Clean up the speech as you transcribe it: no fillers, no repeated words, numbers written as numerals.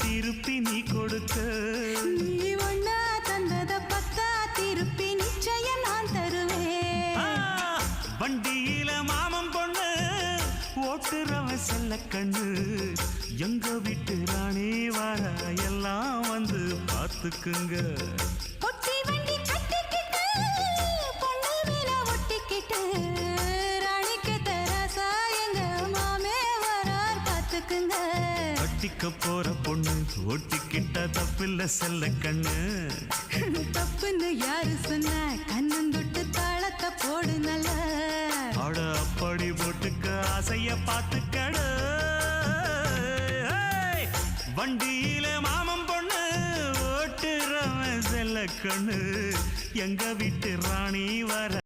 திருப்பி நீ கொடுக்க. நீ ஒண்ணா தந்தத பத்தா திருப்பி நிச்சயம் நான் தருவேன். வண்டியில மாமன் பொண்ணு ஓட்டுறவன் செல்ல கண்ணு. எங்க வீட்டு ராணி வர எல்லாம் வந்து பார்த்துக்குங்க. ஒட்டி வண்டி கட்டிக்கிட்டு பொண்ணு மேல ஒட்டிக்கிட்டு ராணிக்கு தராசா எங்க மாமே வரார் பார்த்துக்குங்க. ஒட்டிக்க போற பொண்ணு ஒட்டிக்கிட்ட தப்பில்ல செல்ல கண்ணு. தப்புன்னு யாரு சொன்ன கண்ணந்தொட்டு தாளத்தை போடு நல்ல. அட அப்படி போட்டுக்க ஆசைய பார்த்துக்கடு. வண்டியில மாமன் பொண்ணு ஓட்டுறவன் செல்ல கண்ணு. எங்க வீட்டு ராணி வர